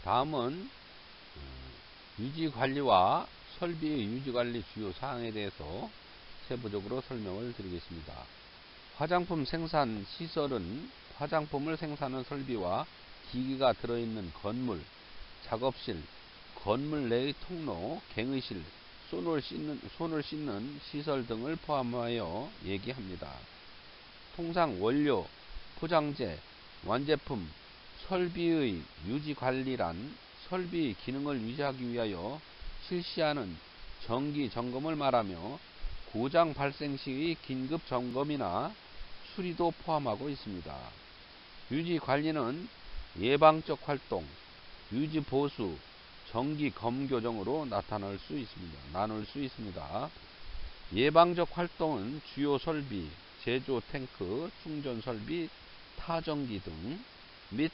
다음은 유지관리와 설비의 유지관리 주요 사항에 대해서 세부적으로 설명을 드리겠습니다. 화장품 생산 시설은 화장품을 생산하는 설비와 기기가 들어있는 건물, 작업실, 건물 내의 통로, 갱의실, 손을 씻는 시설 등을 포함하여 얘기합니다. 통상 원료, 포장재, 완제품, 설비의 유지관리란 설비의 기능을 유지하기 위하여 실시하는 정기 점검을 말하며 고장 발생 시의 긴급 점검이나 수리도 포함하고 있습니다. 유지관리는 예방적 활동, 유지보수, 정기 검교정으로 나눌 수 있습니다. 예방적 활동은 주요 설비, 제조 탱크, 충전 설비, 타전기 등 및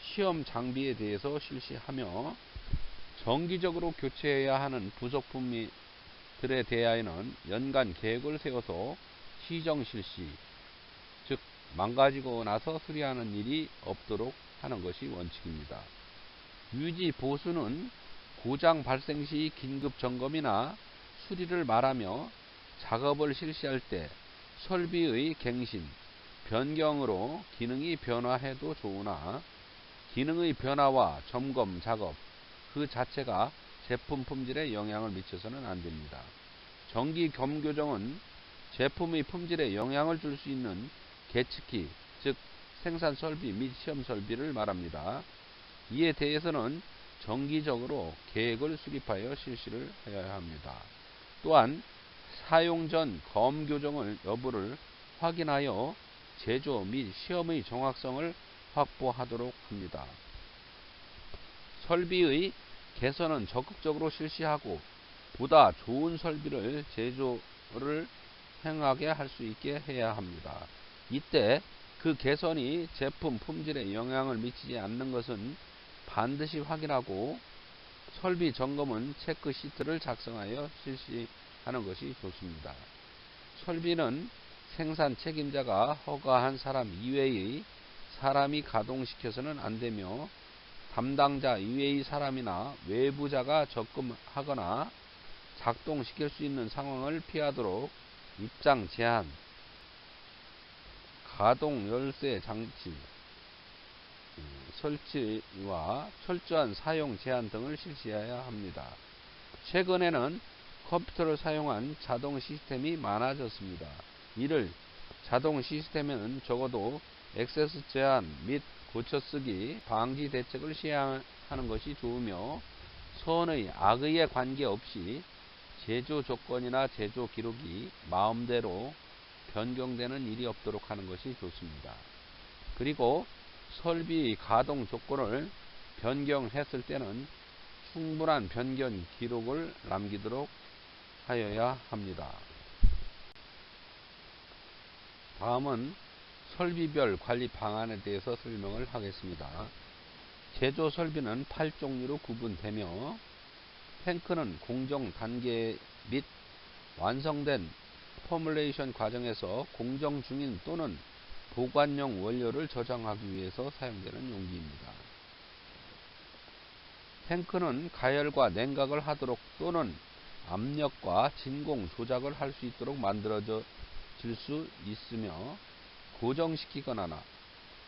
시험 장비에 대해서 실시하며 정기적으로 교체해야 하는 부속품들에 대하여는 연간 계획을 세워서 시정 실시, 즉 망가지고 나서 수리하는 일이 없도록 하는 것이 원칙입니다. 유지 보수는 고장 발생 시 긴급 점검이나 수리를 말하며 작업을 실시할 때 설비의 갱신, 변경으로 기능이 변화해도 좋으나 기능의 변화와 점검 작업 그 자체가 제품 품질에 영향을 미쳐서는 안됩니다. 정기 검교정은 제품의 품질에 영향을 줄 수 있는 계측기, 즉 생산 설비 및 시험 설비를 말합니다. 이에 대해서는 정기적으로 계획을 수립하여 실시를 해야 합니다. 또한 사용 전 검교정을 여부를 확인하여 제조 및 시험의 정확성을 확보하도록 합니다. 설비의 개선은 적극적으로 실시하고 보다 좋은 설비를 제조를 행하게 할 수 있게 해야 합니다. 이때 그 개선이 제품 품질에 영향을 미치지 않는 것은 반드시 확인하고 설비 점검은 체크 시트를 작성하여 실시하는 것이 좋습니다. 설비는 생산 책임자가 허가한 사람 이외의 사람이 가동시켜서는 안되며 담당자 이외의 사람이나 외부자가 접근하거나 작동시킬 수 있는 상황을 피하도록 입장 제한, 가동 열쇠 장치 설치와 철저한 사용 제한 등을 실시해야 합니다. 최근에는 컴퓨터를 사용한 자동 시스템이 많아졌습니다. 이를 자동 시스템에는 적어도 액세스 제한 및 고쳐쓰기 방지 대책을 시행하는 것이 좋으며 선의 악의에 관계없이 제조 조건이나 제조 기록이 마음대로 변경되는 일이 없도록 하는 것이 좋습니다. 그리고 설비 가동 조건을 변경했을 때는 충분한 변경 기록을 남기도록 하여야 합니다. 다음은 설비별 관리 방안에 대해서 설명을 하겠습니다. 제조 설비는 8종류로 구분되며 탱크는 공정 단계 및 완성된 포뮬레이션 과정에서 공정 중인 또는 보관용 원료를 저장하기 위해서 사용되는 용기입니다. 탱크는 가열과 냉각을 하도록 또는 압력과 진공 조작을 할 수 있도록 만들어질 수 있으며 고정시키거나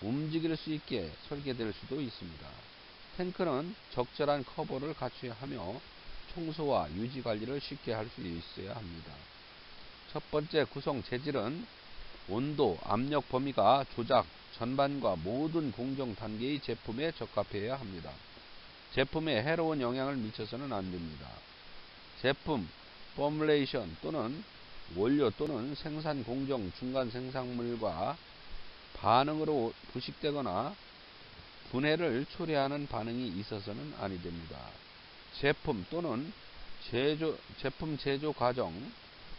움직일 수 있게 설계될 수도 있습니다. 탱크는 적절한 커버를 갖춰야 하며 청소와 유지 관리를 쉽게 할 수 있어야 합니다. 첫 번째 구성 재질은 온도, 압력 범위가 조작 전반과 모든 공정 단계의 제품에 적합해야 합니다. 제품에 해로운 영향을 미쳐서는 안됩니다. 제품, 포뮬레이션 또는 원료 또는 생산 공정 중간 생산물과 반응으로 부식되거나 분해를 초래하는 반응이 있어서는 아니 됩니다. 제품 또는 제품 제조 과정,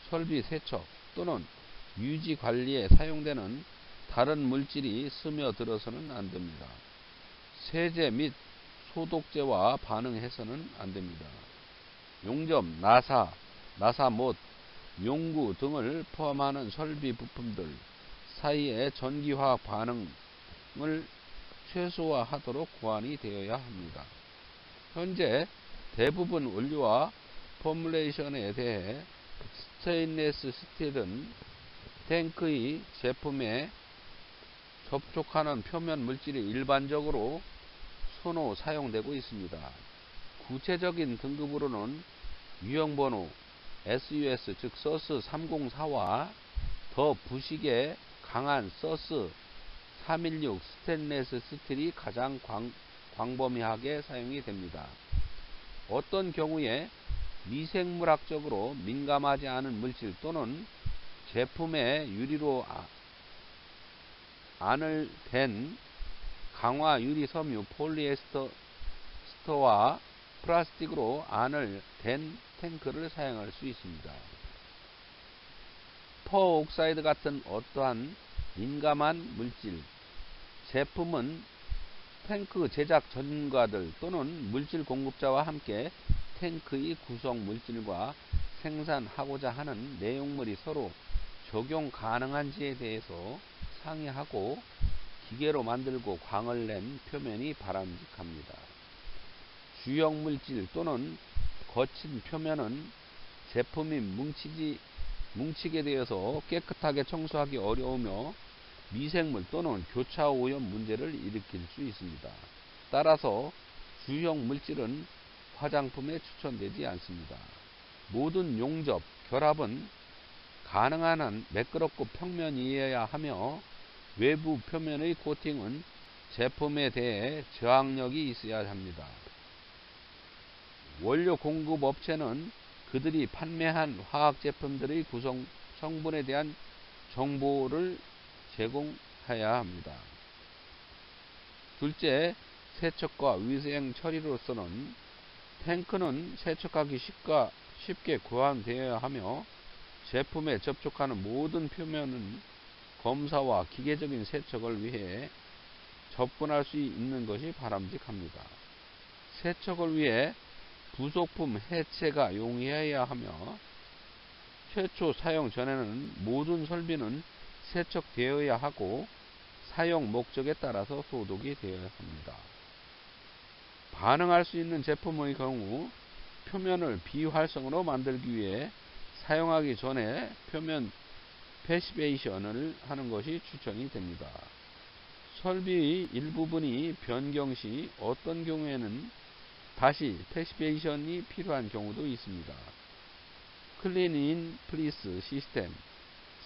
설비 세척 또는 유지 관리에 사용되는 다른 물질이 스며들어서는 안됩니다. 세제 및 소독제와 반응해서는 안됩니다. 용접, 나사 못, 용구 등을 포함하는 설비 부품들 사이의 전기화학 반응을 최소화하도록 보완이 되어야 합니다. 현재 대부분 원료와 포뮬레이션에 대해 스테인리스 스틸은 탱크의 제품에 접촉하는 표면 물질이 일반적으로 손으로 사용되고 있습니다. 구체적인 등급으로는 유형번호 SUS 즉 서스 304와 더 부식에 강한 서스 316 스테인리스 스틸이 가장 광범위하게 사용이 됩니다. 어떤 경우에 미생물학적으로 민감하지 않은 물질 또는 제품의 유리로 안을 댄 강화 유리 섬유 폴리에스터와 플라스틱으로 안을 댄 탱크를 사용할 수 있습니다. 퍼옥사이드 같은 어떠한 민감한 물질, 제품은 탱크 제작 전문가들 또는 물질 공급자와 함께 탱크의 구성 물질과 생산하고자 하는 내용물이 서로 적용 가능한지에 대해서 상의하고 기계로 만들고 광을 낸 표면이 바람직합니다. 주형 물질 또는 거친 표면은 제품이 뭉치게 되어서 깨끗하게 청소하기 어려우며 미생물 또는 교차 오염 문제를 일으킬 수 있습니다. 따라서 주형 물질은 화장품에 추천되지 않습니다. 모든 용접, 결합은 가능한 한 매끄럽고 평면이어야 하며 외부 표면의 코팅은 제품에 대해 저항력이 있어야 합니다. 원료 공급 업체는 그들이 판매한 화학 제품들의 구성 성분에 대한 정보를 제공해야 합니다. 둘째, 세척과 위생 처리로서는 탱크는 세척하기 쉽게 구현되어야 하며 제품에 접촉하는 모든 표면은 검사와 기계적인 세척을 위해 접근할 수 있는 것이 바람직합니다. 세척을 위해 부속품 해체가 용이해야 하며 최초 사용 전에는 모든 설비는 세척되어야 하고 사용 목적에 따라서 소독이 되어야 합니다. 반응할 수 있는 제품의 경우 표면을 비활성으로 만들기 위해 사용하기 전에 표면 패시베이션을 하는 것이 추천이 됩니다. 설비의 일부분이 변경 시 어떤 경우에는 다시 패시베이션이 필요한 경우도 있습니다. 클린 플리스 시스템,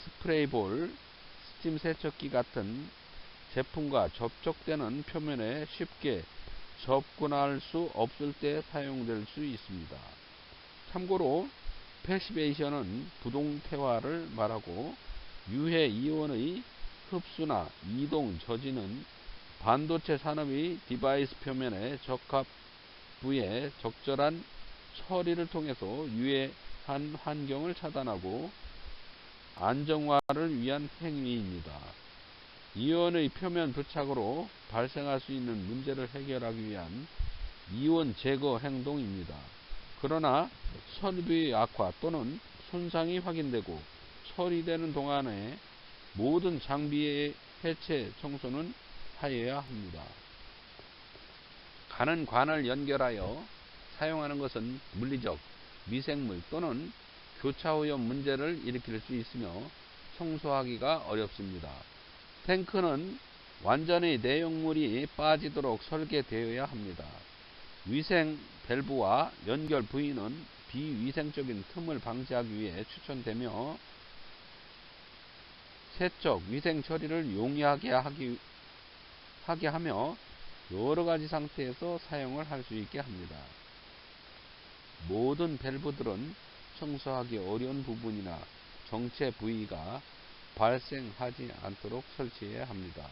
스프레이볼, 스팀 세척기 같은 제품과 접촉되는 표면에 쉽게 접근할 수 없을 때 사용될 수 있습니다. 참고로 패시베이션은 부동태화를 말하고 유해 이온의 흡수나 이동 저지는 반도체 산업의 디바이스 표면의 적합부에 적절한 처리를 통해서 유해한 환경을 차단하고 안정화를 위한 행위입니다. 이온의 표면 부착으로 발생할 수 있는 문제를 해결하기 위한 이온 제거 행동입니다. 그러나 설비의 악화 또는 손상이 확인되고 처리되는 동안에 모든 장비의 해체 청소는 하여야 합니다. 가는 관을 연결하여 사용하는 것은 물리적, 미생물 또는 교차오염 문제를 일으킬 수 있으며 청소하기가 어렵습니다. 탱크는 완전히 내용물이 빠지도록 설계되어야 합니다. 위생 밸브와 연결 부위는 비위생적인 틈을 방지하기 위해 추천되며 세척, 위생 처리를 용이하게 하게 하며 여러가지 상태에서 사용을 할 수 있게 합니다. 모든 밸브들은 청소하기 어려운 부분이나 정체 부위가 발생하지 않도록 설치해야 합니다.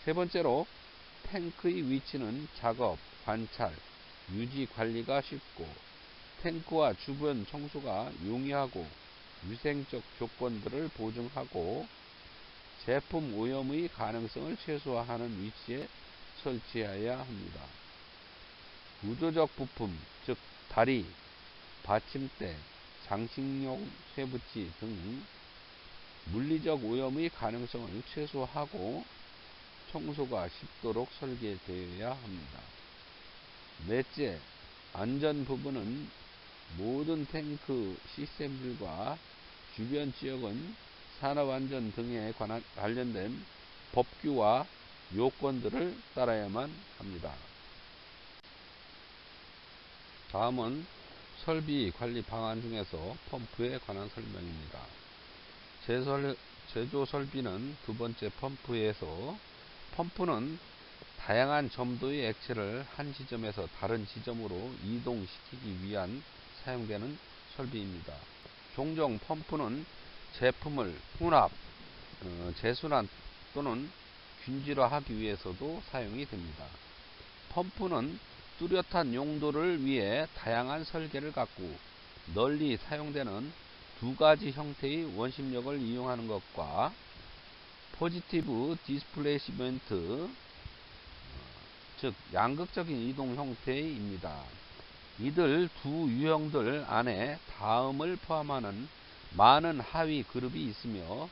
세 번째로 탱크의 위치는 작업, 관찰, 유지 관리가 쉽고 탱크와 주변 청소가 용이하고 위생적 조건들을 보증하고 제품 오염의 가능성을 최소화하는 위치에 설치해야 합니다. 구조적 부품, 즉 다리, 받침대, 장식용 쇠붙이 등 물리적 오염의 가능성을 최소화하고 청소가 쉽도록 설계되어야 합니다. 넷째, 안전 부분은 모든 탱크 시스템들과 주변 지역은 산업안전 등에 관련된 법규와 요건들을 따라야만 합니다. 다음은 설비 관리 방안 중에서 펌프에 관한 설명입니다. 제조 설비는 두 번째 펌프에서 펌프는 다양한 점도의 액체를 한 지점에서 다른 지점으로 이동시키기 위한 사용되는 설비입니다. 종종 펌프는 제품을 혼합, 재순환 또는 균질화하기 위해서도 사용이 됩니다. 펌프는 뚜렷한 용도를 위해 다양한 설계를 갖고 널리 사용되는 두 가지 형태의 원심력을 이용하는 것과 포지티브 디스플레이스먼트, 즉 양극적인 이동 형태입니다. 이들 두 유형들 안에 다음을 포함하는 많은 하위 그룹이 있으며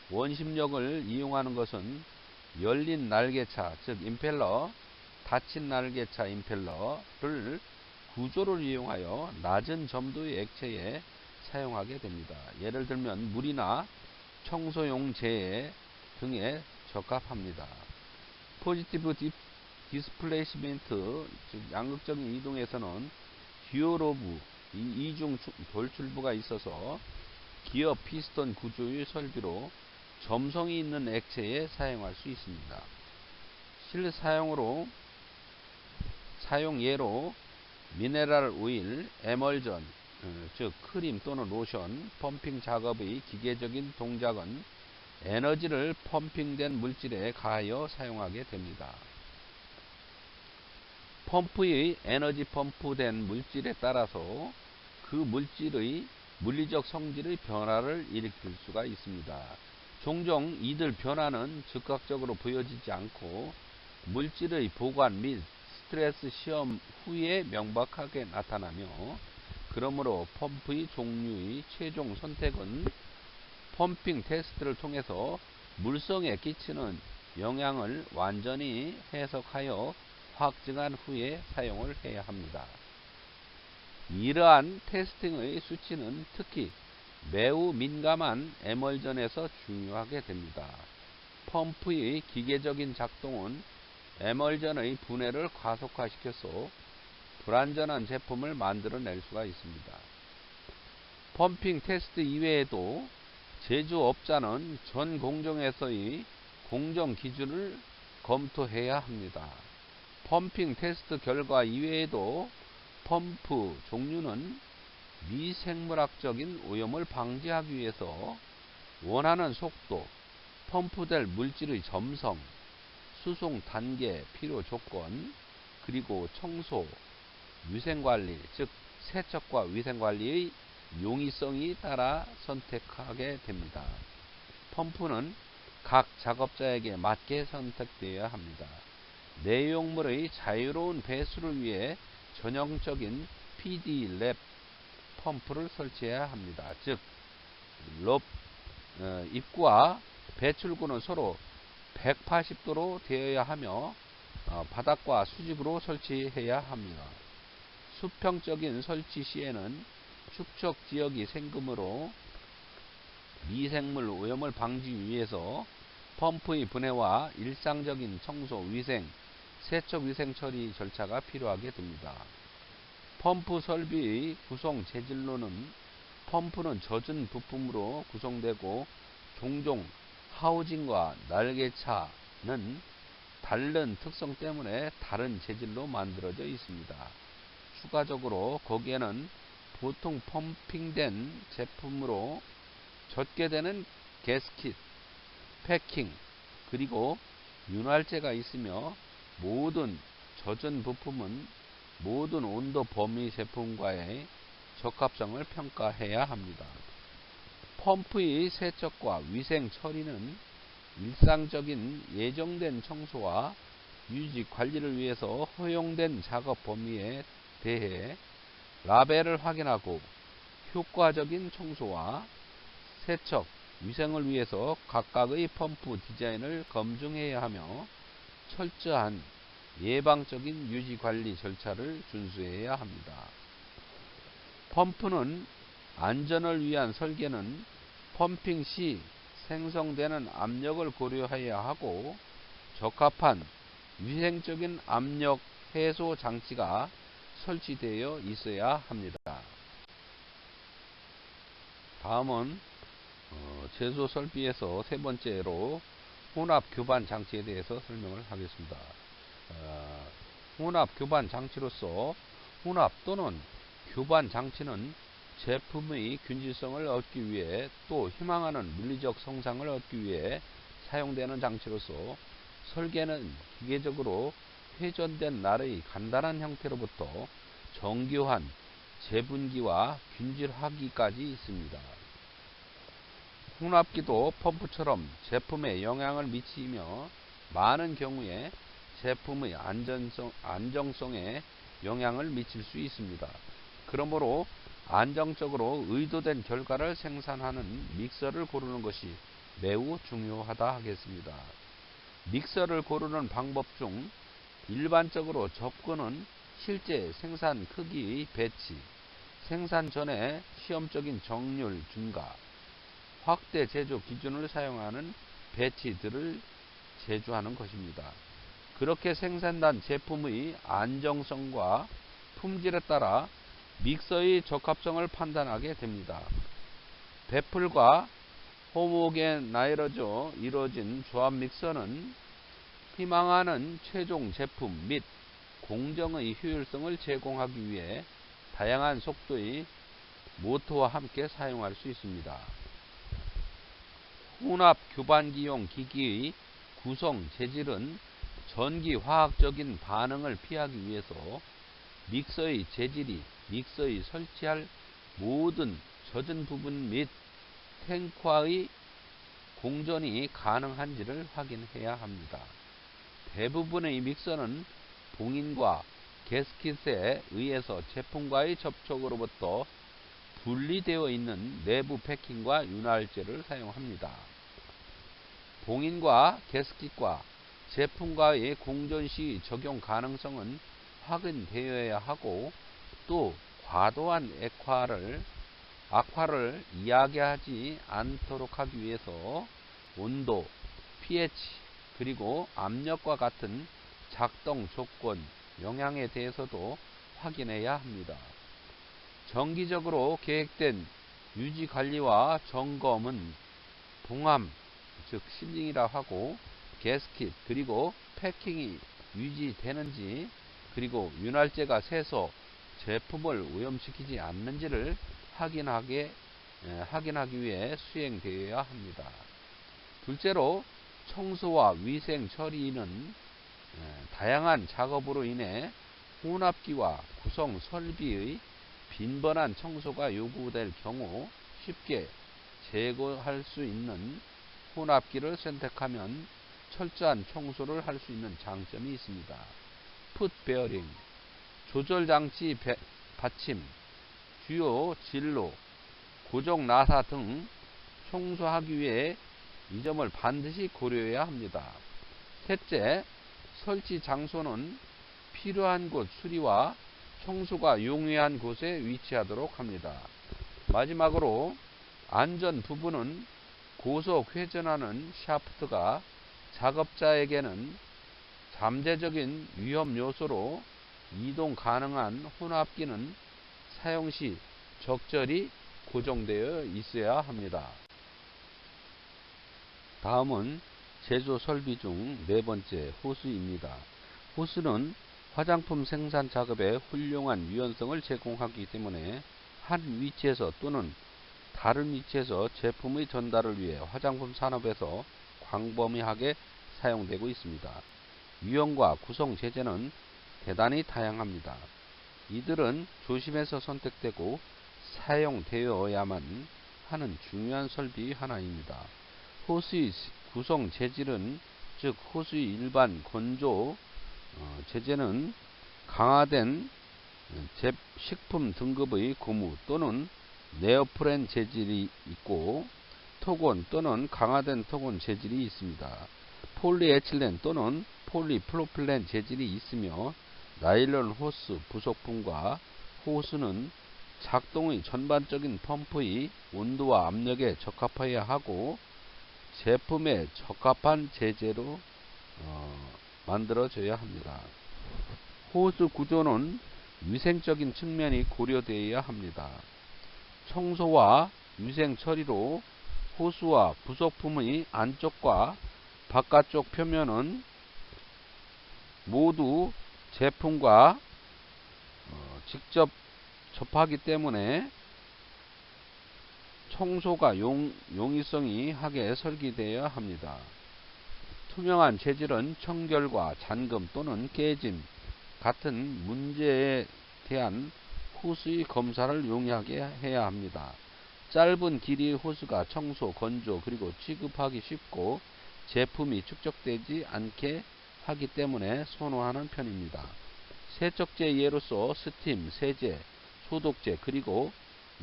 원심력을 이용하는 것은 열린 날개차, 즉 임펠러, 닫힌 날개차 임펠러를 구조를 이용하여 낮은 점도의 액체에 사용하게 됩니다. 예를 들면 물이나 청소용 재해 등에 적합합니다. 포지티브 디스플레이스먼트, 즉 양극적인 이동에서는 기어로브, 이중 돌출부가 있어서 기어 피스톤 구조의 설비로 점성이 있는 액체에 사용할 수 있습니다. 사용 예로 미네랄 오일, 에멀전, 즉 크림 또는 로션, 펌핑 작업의 기계적인 동작은 에너지를 펌핑된 물질에 가하여 사용하게 됩니다. 펌프의 에너지 펌프된 물질에 따라서 그 물질의 물리적 성질의 변화를 일으킬 수가 있습니다. 종종 이들 변화는 즉각적으로 보여지지 않고 물질의 보관 및 스트레스 시험 후에 명백하게 나타나며, 그러므로 펌프의 종류의 최종 선택은 펌핑 테스트를 통해서 물성에 끼치는 영향을 완전히 해석하여 확증한 후에 사용을 해야 합니다. 이러한 테스팅의 수치는 특히 매우 민감한 에멀전에서 중요하게 됩니다. 펌프의 기계적인 작동은 에멀전의 분해를 가속화시켜서 불완전한 제품을 만들어낼 수가 있습니다. 펌핑 테스트 이외에도 제조업자는 전 공정에서의 공정 기준을 검토해야 합니다. 펌핑 테스트 결과 이외에도 펌프 종류는 미생물학적인 오염을 방지하기 위해서 원하는 속도, 펌프될 물질의 점성, 수송 단계 필요 조건, 그리고 청소, 위생관리, 즉 세척과 위생관리의 용이성에 따라 선택하게 됩니다. 펌프는 각 작업자에게 맞게 선택되어야 합니다. 내용물의 자유로운 배수를 위해 전형적인 PD 랩 펌프를 설치해야 합니다. 즉 입구와 배출구는 서로 180도로 되어야 하며 바닥과 수직으로 설치해야 합니다. 수평적인 설치 시에는 축척 지역이 생기므로 미생물 오염을 방지 위해서 펌프의 분해와 일상적인 청소, 위생, 세척 위생 처리 절차가 필요하게 됩니다. 펌프 설비의 구성 재질로는 펌프는 젖은 부품으로 구성되고 종종 하우징과 날개차는 다른 특성 때문에 다른 재질로 만들어져 있습니다. 추가적으로 거기에는 보통 펌핑된 제품으로 젖게 되는 게스킷, 패킹, 그리고 윤활제가 있으며 모든 젖은 부품은 모든 온도 범위 제품과의 적합성을 평가해야 합니다. 펌프의 세척과 위생 처리는 일상적인 예정된 청소와 유지 관리를 위해서 허용된 작업 범위에 대해 라벨을 확인하고 효과적인 청소와 세척, 위생을 위해서 각각의 펌프 디자인을 검증해야 하며 철저한 예방적인 유지관리 절차를 준수해야 합니다. 펌프는 안전을 위한 설계는 펌핑 시 생성되는 압력을 고려해야 하고 적합한 위생적인 압력 해소 장치가 설치되어 있어야 합니다. 다음은 제조 설비에서 세 번째로 혼합 교반 장치에 대해서 설명을 하겠습니다. 혼합 교반 장치로서 혼합 또는 교반 장치는 제품의 균질성을 얻기 위해 또 희망하는 물리적 성상을 얻기 위해 사용되는 장치로서 설계는 기계적으로 회전된 날의 간단한 형태로부터 정교한 재분기와 균질화기까지 있습니다. 혼합기도 펌프처럼 제품에 영향을 미치며 많은 경우에 제품의 안정성에 영향을 미칠 수 있습니다. 그러므로 안정적으로 의도된 결과를 생산하는 믹서를 고르는 것이 매우 중요하다 하겠습니다. 믹서를 고르는 방법 중 일반적으로 접근은 실제 생산 크기의 배치, 생산 전에 시험적인 정률 증가, 확대 제조 기준을 사용하는 배치들을 제조하는 것입니다. 그렇게 생산된 제품의 안정성과 품질에 따라 믹서의 적합성을 판단하게 됩니다. 배플과 호모게나이즈로 이루어진 조합 믹서는 희망하는 최종 제품 및 공정의 효율성을 제공하기 위해 다양한 속도의 모터와 함께 사용할 수 있습니다. 혼합 교반기용 기기의 구성 재질은 전기 화학적인 반응을 피하기 위해서 믹서의 재질이 믹서의 설치할 모든 젖은 부분 및 탱크와의 공전이 가능한지를 확인해야 합니다. 대부분의 믹서는 봉인과 게스킷에 의해서 제품과의 접촉으로부터 분리되어 있는 내부 패킹과 윤활제를 사용합니다. 봉인과 게스킷과 제품과의 공전 시 적용 가능성은 확인되어야 하고 또 과도한 악화를 이야기하지 않도록 하기 위해서 온도, pH, 그리고 압력과 같은 작동 조건, 영향에 대해서도 확인해야 합니다. 정기적으로 계획된 유지관리와 점검은 봉함, 즉 실링이라 하고 게스킷 그리고 패킹이 유지되는지 그리고 윤활제가 새서 제품을 오염시키지 않는지를 확인하기 위해 수행되어야 합니다. 둘째로 청소와 위생 처리는 다양한 작업으로 인해 혼합기와 구성 설비의 빈번한 청소가 요구될 경우 쉽게 제거할 수 있는 혼합기를 선택하면 철저한 청소를 할 수 있는 장점이 있습니다. 풋 베어링, 조절장치 받침, 주요 진로, 고정 나사 등 청소하기 위해 이 점을 반드시 고려해야 합니다. 셋째, 설치 장소는 필요한 곳 수리와 청소가 용이한 곳에 위치하도록 합니다. 마지막으로 안전 부분은 고속 회전하는 샤프트가 작업자에게는 잠재적인 위험 요소로 이동 가능한 혼합기는 사용 시 적절히 고정되어 있어야 합니다. 다음은 제조 설비 중 네 번째 호스입니다. 호스는 화장품 생산 작업에 훌륭한 유연성을 제공하기 때문에 한 위치에서 또는 다른 위치에서 제품의 전달을 위해 화장품 산업에서 광범위하게 사용되고 있습니다. 유형과 구성 제재는 대단히 다양합니다. 이들은 조심해서 선택되고 사용되어야만 하는 중요한 설비 하나입니다. 호스의 구성 재질은 즉 호스의 일반 건조 재재는 강화된 식품 등급의 고무 또는 네오프렌 재질이 있고 토건 또는 강화된 토건 재질이 있습니다. 폴리에틸렌 또는 폴리프로필렌 재질이 있으며 나일론 호스 부속품과 호스는 작동의 전반적인 펌프의 온도와 압력에 적합해야 하고 제품에 적합한 재재로 만들어져야 합니다. 호스 구조는 위생적인 측면이 고려되어야 합니다. 청소와 위생 처리로 호스와 부속품의 안쪽과 바깥쪽 표면은 모두 제품과 직접 접하기 때문에 청소가 용이성이 하게 설계되어야 합니다. 투명한 재질은 청결과 잠금 또는 깨짐 같은 문제에 대한 호스의 검사를 용이하게 해야 합니다. 짧은 길이의 호스가 청소, 건조, 그리고 취급하기 쉽고 제품이 축적되지 않게 하기 때문에 선호하는 편입니다. 세척제 예로서 스팀, 세제, 소독제, 그리고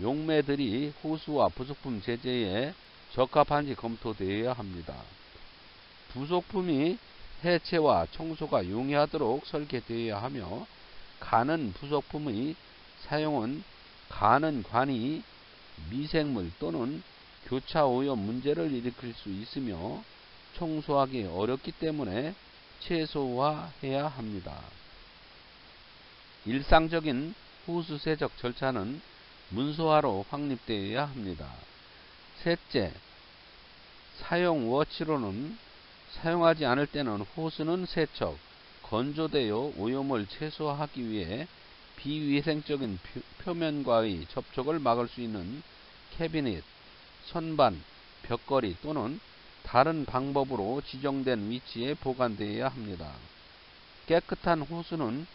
용매들이 호스와 부속품 제재에 적합한지 검토되어야 합니다. 부속품이 해체와 청소가 용이하도록 설계되어야 하며 가는 부속품의 사용은 가는 관이 미생물 또는 교차 오염 문제를 일으킬 수 있으며 청소하기 어렵기 때문에 최소화해야 합니다. 일상적인 호스 세척 절차는 문서화로 확립되어야 합니다. 셋째, 사용 워치로는 사용하지 않을 때는 호스는 세척, 건조되어 오염을 최소화하기 위해 비위생적인 표면과의 접촉을 막을 수 있는 캐비닛, 선반, 벽걸이 또는 다른 방법으로 지정된 위치에 보관되어야 합니다. 깨끗한 호스는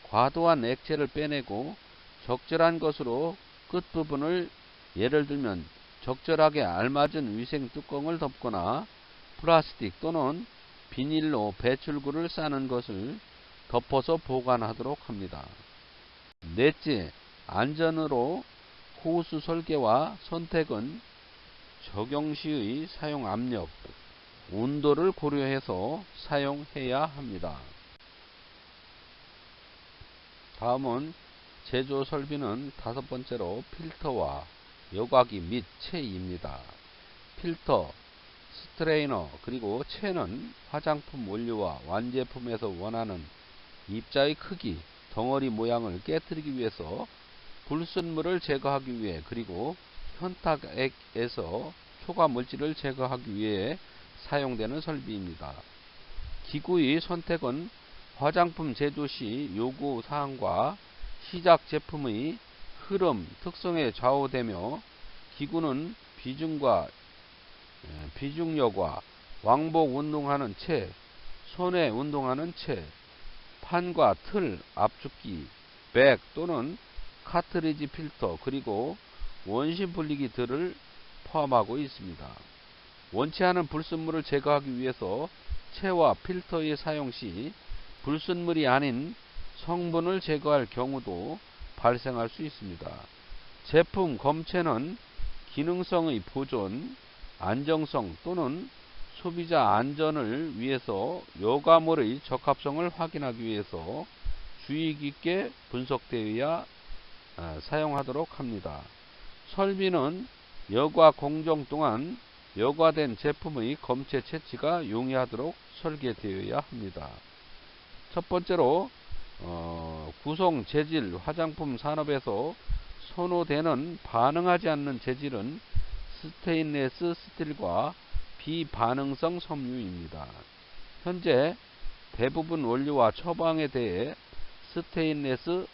과도한 액체를 빼내고 적절한 것으로 끝부분을 예를 들면 적절하게 알맞은 위생 뚜껑을 덮거나 플라스틱 또는 비닐로 배출구를 싸는 것을 덮어서 보관하도록 합니다. 넷째, 안전으로 호스 설계와 선택은 적용 시의 사용 압력, 온도를 고려해서 사용해야 합니다. 다음은 제조 설비는 다섯 번째로 필터와 여과기 및 체입니다. 필터, 스트레이너, 그리고 체는 화장품 원료와 완제품에서 원하는 입자의 크기, 덩어리 모양을 깨뜨리기 위해서 불순물을 제거하기 위해 그리고 현탁액에서 초과 물질을 제거하기 위해 사용되는 설비입니다. 기구의 선택은 화장품 제조 시 요구 사항과 시작 제품의 흐름, 특성에 좌우되며 기구는 비중력과 왕복 운동하는 채, 손에 운동하는 채, 판과 틀, 압축기, 백 또는 카트리지 필터, 그리고 원심 분리기들을 포함하고 있습니다. 원치 않은 불순물을 제거하기 위해서 체와 필터의 사용 시 불순물이 아닌 성분을 제거할 경우도 발생할 수 있습니다. 제품 검체는 기능성의 보존, 안정성 또는 소비자 안전을 위해서 여과물의 적합성을 확인하기 위해서 주의 깊게 분석되어야 사용하도록 합니다. 설비는 여과 공정 동안 여과된 제품의 검체 채취가 용이하도록 설계되어야 합니다. 첫 번째로 구성 재질, 화장품 산업에서 선호되는 반응하지 않는 재질은 스테인레스 스틸과 비반응성 섬유입니다. 현재 대부분 원료와 처방에 대해 스테인레스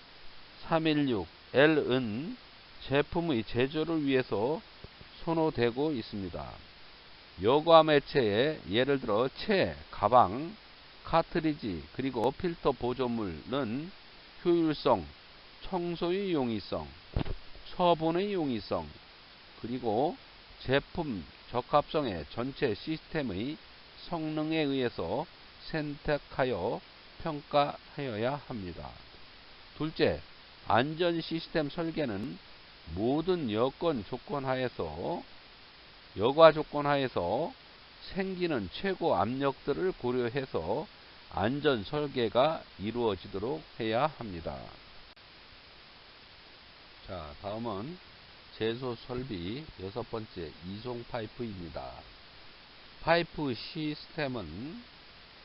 316L은 제품의 제조를 위해서 선호되고 있습니다. 여과 매체에 예를 들어 체, 가방, 카트리지, 그리고 필터 보조물은 효율성, 청소의 용이성, 처분의 용이성, 그리고 제품 적합성의 전체 시스템의 성능에 의해서 선택하여 평가하여야 합니다. 둘째, 안전 시스템 설계는 모든 여과 조건 하에서 생기는 최고 압력들을 고려해서 안전 설계가 이루어지도록 해야 합니다. 자, 다음은 제소 설비 6번째 이송 파이프입니다. 파이프 시스템은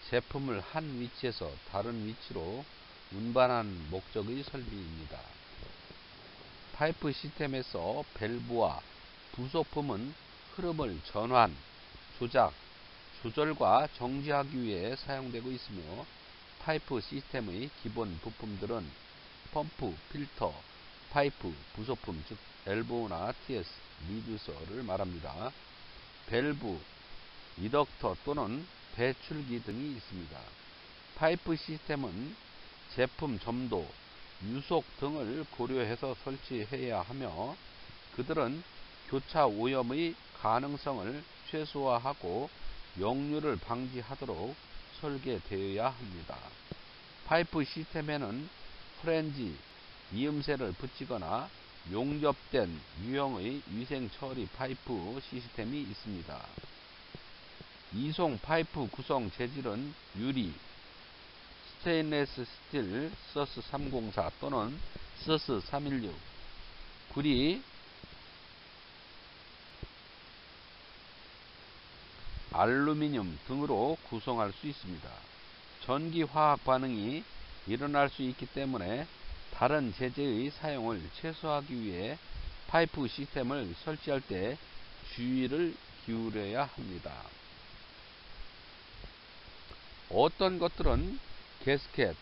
제품을 한 위치에서 다른 위치로 운반하는 목적의 설비입니다. 파이프 시스템에서 밸브와 부속품은 흐름을 전환, 조작, 조절과 정지하기 위해 사용되고 있으며, 파이프 시스템의 기본 부품들은 펌프, 필터, 파이프, 부속품 즉 엘보나 TS, 리듀서를 말합니다. 밸브, 이덕터 또는 배출기 등이 있습니다. 파이프 시스템은 제품 점도, 유속 등을 고려해서 설치해야 하며, 그들은 교차 오염의 가능성을 최소화하고 역류를 방지하도록 설계되어야 합니다. 파이프 시스템에는 프렌지, 이음새를 붙이거나 용접된 유형의 위생 처리 파이프 시스템이 있습니다. 이송 파이프 구성 재질은 유리, 스테인레스 스틸 서스 304 또는 서스 316, 구리, 알루미늄 등으로 구성할 수 있습니다. 전기 화학 반응이 일어날 수 있기 때문에 다른 재질의 사용을 최소화하기 위해 파이프 시스템을 설치할 때 주의를 기울여야 합니다. 어떤 것들은 게스켓,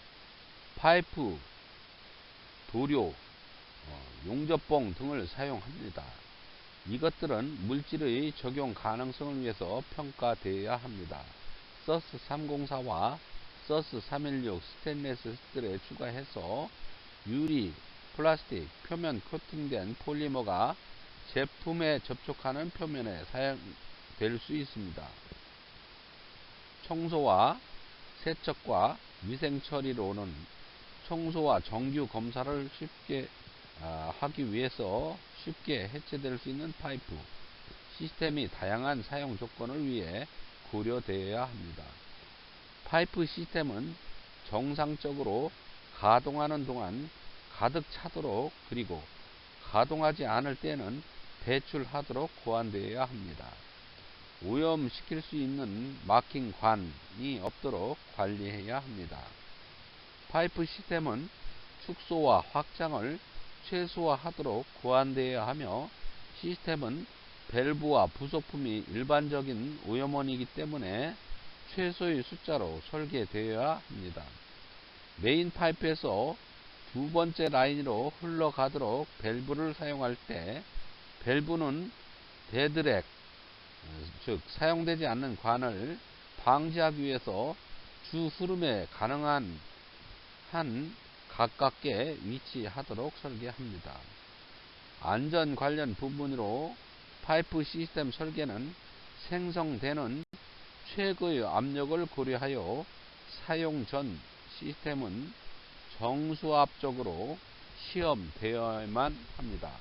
파이프, 도료, 용접봉 등을 사용합니다. 이것들은 물질의 적용 가능성을 위해서 평가되어야 합니다. 서스 304와 서스 316 스테인레스 스틸에 추가해서 유리, 플라스틱, 표면 코팅된 폴리머가 제품에 접촉하는 표면에 사용될 수 있습니다. 청소와 세척과 위생 처리로는 청소와 정규 검사를 쉽게 하기 위해서 쉽게 해체될 수 있는 파이프 시스템이 다양한 사용 조건을 위해 고려되어야 합니다. 파이프 시스템은 정상적으로 가동하는 동안 가득 차도록, 그리고 가동하지 않을 때는 배출하도록 보완되어야 합니다. 오염시킬 수 있는 마킹 관이 없도록 관리해야 합니다. 파이프 시스템은 축소와 확장을 최소화하도록 보완되어야 하며, 시스템은 밸브와 부속품이 일반적인 오염원이기 때문에 최소의 숫자로 설계되어야 합니다. 메인 파이프에서 두 번째 라인으로 흘러가도록 밸브를 사용할 때, 밸브는 데드렉, 즉 사용되지 않는 관을 방지하기 위해서 주 흐름에 가능한 한 가깝게 위치하도록 설계합니다. 안전 관련 부분으로 파이프 시스템 설계는 생성되는 최고의 압력을 고려하여 사용 전 시스템은 정수압적으로 시험되어야만 합니다.